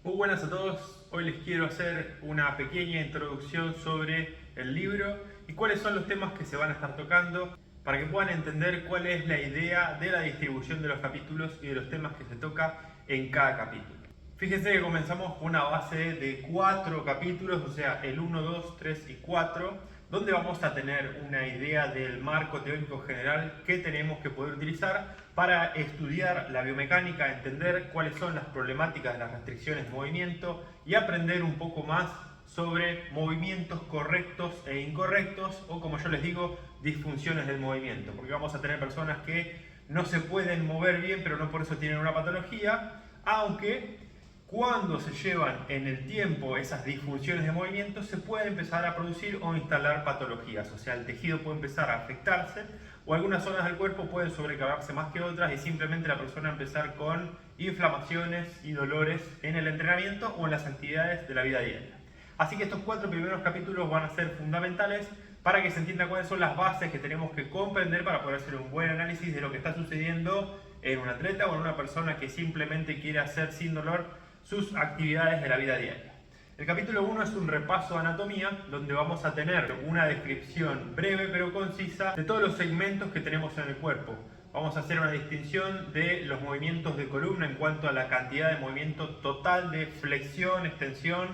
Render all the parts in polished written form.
Muy buenas a todos, hoy les quiero hacer una pequeña introducción sobre el libro y cuáles son los temas que se van a estar tocando para que puedan entender cuál es la idea de la distribución de los capítulos y de los temas que se toca en cada capítulo. Fíjense que comenzamos con una base de 4 capítulos, o sea, el 1, 2, 3 y 4, donde vamos a tener una idea del marco teórico general que tenemos que poder utilizar para estudiar la biomecánica, entender cuáles son las problemáticas de las restricciones de movimiento y aprender un poco más sobre movimientos correctos e incorrectos, o como yo les digo, disfunciones del movimiento, porque vamos a tener personas que no se pueden mover bien, pero no por eso tienen una patología, aunque cuando se llevan en el tiempo esas disfunciones de movimiento, se puede empezar a producir o instalar patologías. O sea, el tejido puede empezar a afectarse o algunas zonas del cuerpo pueden sobrecargarse más que otras y simplemente la persona empezar con inflamaciones y dolores en el entrenamiento o en las actividades de la vida diaria. Así que estos 4 primeros capítulos van a ser fundamentales para que se entienda cuáles son las bases que tenemos que comprender para poder hacer un buen análisis de lo que está sucediendo en un atleta o en una persona que simplemente quiere hacer sin dolor sus actividades de la vida diaria. El capítulo 1 es un repaso de anatomía, donde vamos a tener una descripción breve pero concisa de todos los segmentos que tenemos en el cuerpo. Vamos a hacer una distinción de los movimientos de columna en cuanto a la cantidad de movimiento total de flexión, extensión,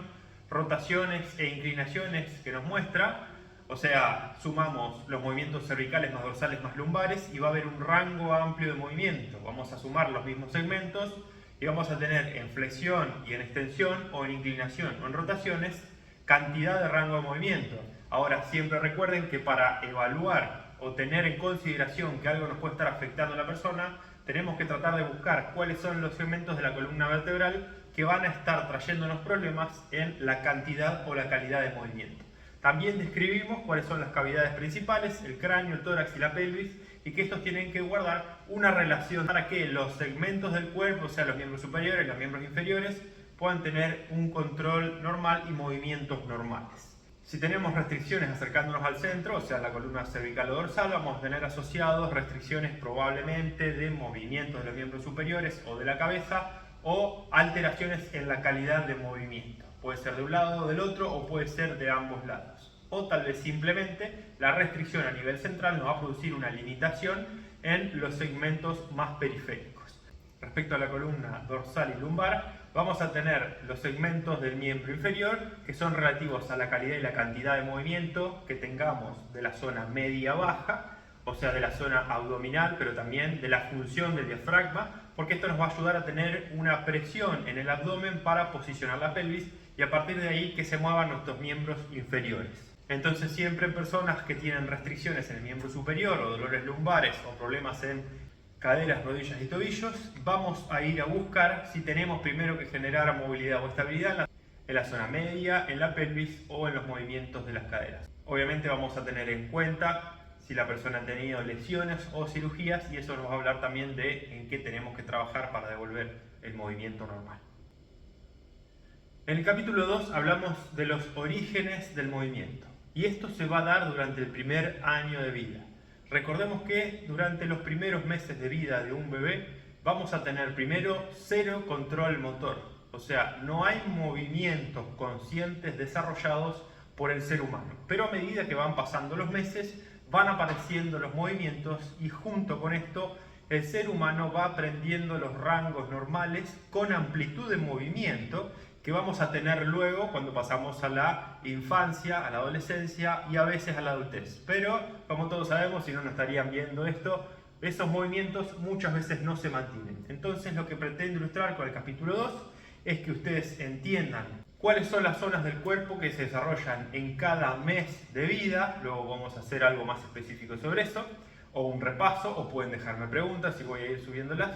rotaciones e inclinaciones que nos muestra. O sea, sumamos los movimientos cervicales más dorsales más lumbares y va a haber un rango amplio de movimiento. Vamos a sumar los mismos segmentos y vamos a tener en flexión y en extensión o en inclinación o en rotaciones cantidad de rango de movimiento. Ahora, siempre recuerden que para evaluar o tener en consideración que algo nos puede estar afectando a la persona, tenemos que tratar de buscar cuáles son los segmentos de la columna vertebral que van a estar trayéndonos problemas en la cantidad o la calidad de movimiento. También describimos cuáles son las cavidades principales, el cráneo, el tórax y la pelvis, y que estos tienen que guardar una relación para que los segmentos del cuerpo, o sea, los miembros superiores y los miembros inferiores, puedan tener un control normal y movimientos normales. Si tenemos restricciones acercándonos al centro, o sea, la columna cervical o dorsal, vamos a tener asociados restricciones probablemente de movimientos de los miembros superiores o de la cabeza, o alteraciones en la calidad de movimiento. Puede ser de un lado o del otro, o puede ser de ambos lados. O tal vez simplemente la restricción a nivel central nos va a producir una limitación en los segmentos más periféricos. Respecto a la columna dorsal y lumbar, vamos a tener los segmentos del miembro inferior que son relativos a la calidad y la cantidad de movimiento que tengamos de la zona media-baja, o sea, de la zona abdominal, pero también de la función del diafragma, porque esto nos va a ayudar a tener una presión en el abdomen para posicionar la pelvis y a partir de ahí que se muevan nuestros miembros inferiores. Entonces, siempre en personas que tienen restricciones en el miembro superior o dolores lumbares o problemas en caderas, rodillas y tobillos, vamos a ir a buscar si tenemos primero que generar movilidad o estabilidad en la zona media, en la pelvis o en los movimientos de las caderas. Obviamente vamos a tener en cuenta si la persona ha tenido lesiones o cirugías y eso nos va a hablar también de en qué tenemos que trabajar para devolver el movimiento normal. En el capítulo 2 hablamos de los orígenes del movimiento y esto se va a dar durante el primer año de vida. Recordemos que durante los primeros meses de vida de un bebé vamos a tener primero cero control motor, o sea, no hay movimientos conscientes desarrollados por el ser humano, pero a medida que van pasando los meses van apareciendo los movimientos y junto con esto el ser humano va aprendiendo los rangos normales con amplitud de movimiento que vamos a tener luego cuando pasamos a la infancia, a la adolescencia y a veces a la adultez. Pero, como todos sabemos, si no nos estarían viendo esto, esos movimientos muchas veces no se mantienen. Entonces, lo que pretendo ilustrar con el capítulo 2 es que ustedes entiendan cuáles son las zonas del cuerpo que se desarrollan en cada mes de vida. Luego vamos a hacer algo más específico sobre eso, o un repaso, o pueden dejarme preguntas y voy a ir subiéndolas.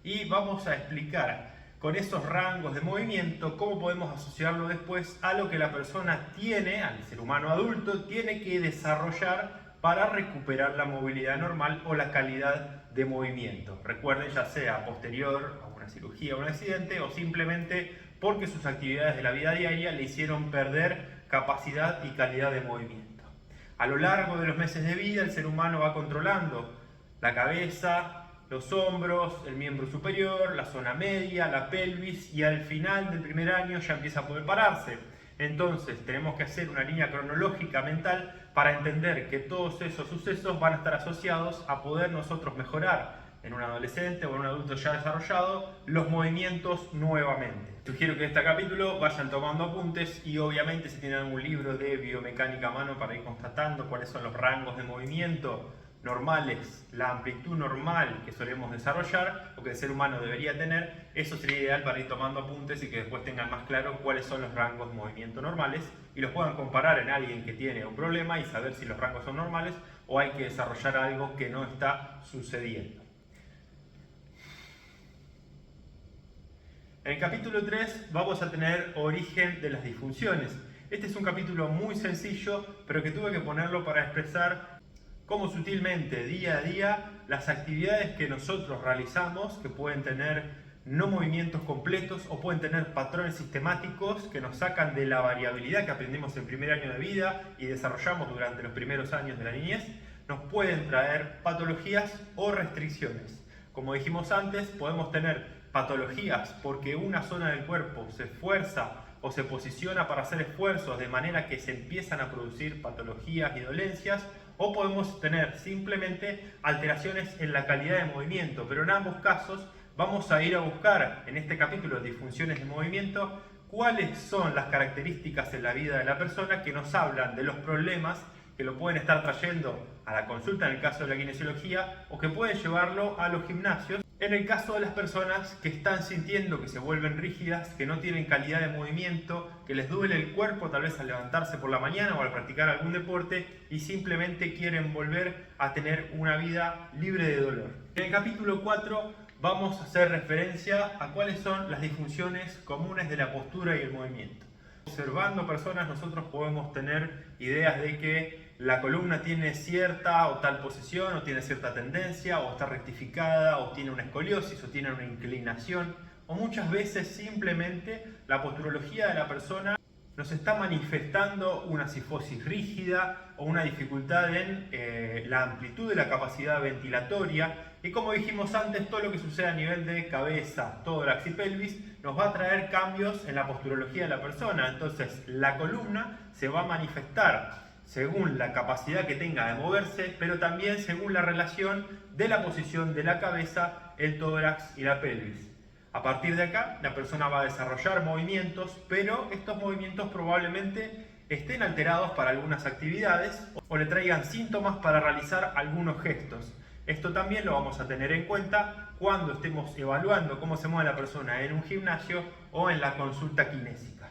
Y vamos a explicar con esos rangos de movimiento cómo podemos asociarlo después a lo que la persona tiene, al ser humano adulto, tiene que desarrollar para recuperar la movilidad normal o la calidad de movimiento. Recuerden, ya sea posterior a una cirugía o un accidente o simplemente porque sus actividades de la vida diaria le hicieron perder capacidad y calidad de movimiento. A lo largo de los meses de vida, el ser humano va controlando la cabeza, los hombros, el miembro superior, la zona media, la pelvis, y al final del primer año ya empieza a poder pararse. Entonces tenemos que hacer una línea cronológica mental para entender que todos esos sucesos van a estar asociados a poder nosotros mejorar en un adolescente o en un adulto ya desarrollado los movimientos nuevamente. Sugiero que en este capítulo vayan tomando apuntes y obviamente si tienen algún libro de biomecánica a mano para ir constatando cuáles son los rangos de movimiento normales, la amplitud normal que solemos desarrollar o que el ser humano debería tener, eso sería ideal para ir tomando apuntes y que después tengan más claro cuáles son los rangos de movimiento normales y los puedan comparar en alguien que tiene un problema y saber si los rangos son normales o hay que desarrollar algo que no está sucediendo. En el capítulo 3 vamos a tener origen de las disfunciones. Este es un capítulo muy sencillo, pero que tuve que ponerlo para expresar cómo sutilmente, día a día, las actividades que nosotros realizamos, que pueden tener no movimientos completos o pueden tener patrones sistemáticos que nos sacan de la variabilidad que aprendimos en el primer año de vida y desarrollamos durante los primeros años de la niñez, nos pueden traer patologías o restricciones. Como dijimos antes, podemos tener patologías porque una zona del cuerpo se esfuerza o se posiciona para hacer esfuerzos de manera que se empiezan a producir patologías y dolencias, o podemos tener simplemente alteraciones en la calidad de movimiento, pero en ambos casos vamos a ir a buscar en este capítulo de disfunciones de movimiento cuáles son las características en la vida de la persona que nos hablan de los problemas que lo pueden estar trayendo a la consulta en el caso de la kinesiología o que pueden llevarlo a los gimnasios en el caso de las personas que están sintiendo que se vuelven rígidas, que no tienen calidad de movimiento, que les duele el cuerpo tal vez al levantarse por la mañana o al practicar algún deporte y simplemente quieren volver a tener una vida libre de dolor. En el capítulo 4 vamos a hacer referencia a cuáles son las disfunciones comunes de la postura y el movimiento. Observando personas nosotros podemos tener ideas de que la columna tiene cierta o tal posición o tiene cierta tendencia o está rectificada o tiene una escoliosis o tiene una inclinación o muchas veces simplemente la posturología de la persona nos está manifestando una cifosis rígida o una dificultad en la amplitud de la capacidad ventilatoria y como dijimos antes, todo lo que sucede a nivel de cabeza, tórax y pelvis nos va a traer cambios en la posturología de la persona. Entonces la columna se va a manifestar según la capacidad que tenga de moverse, pero también según la relación de la posición de la cabeza, el tórax y la pelvis. A partir de acá, la persona va a desarrollar movimientos, pero estos movimientos probablemente estén alterados para algunas actividades o le traigan síntomas para realizar algunos gestos. Esto también lo vamos a tener en cuenta cuando estemos evaluando cómo se mueve la persona en un gimnasio o en la consulta kinésica.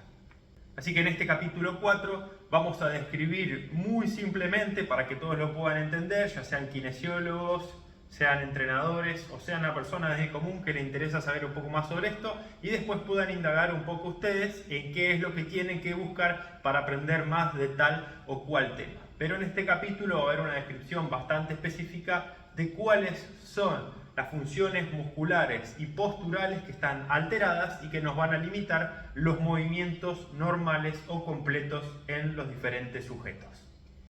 Así que en este capítulo 4 vamos a describir muy simplemente para que todos lo puedan entender, ya sean kinesiólogos, sean entrenadores o sean una persona desde común que le interesa saber un poco más sobre esto y después puedan indagar un poco ustedes en qué es lo que tienen que buscar para aprender más de tal o cual tema. Pero en este capítulo va a haber una descripción bastante específica de cuáles son las funciones musculares y posturales que están alteradas y que nos van a limitar los movimientos normales o completos en los diferentes sujetos.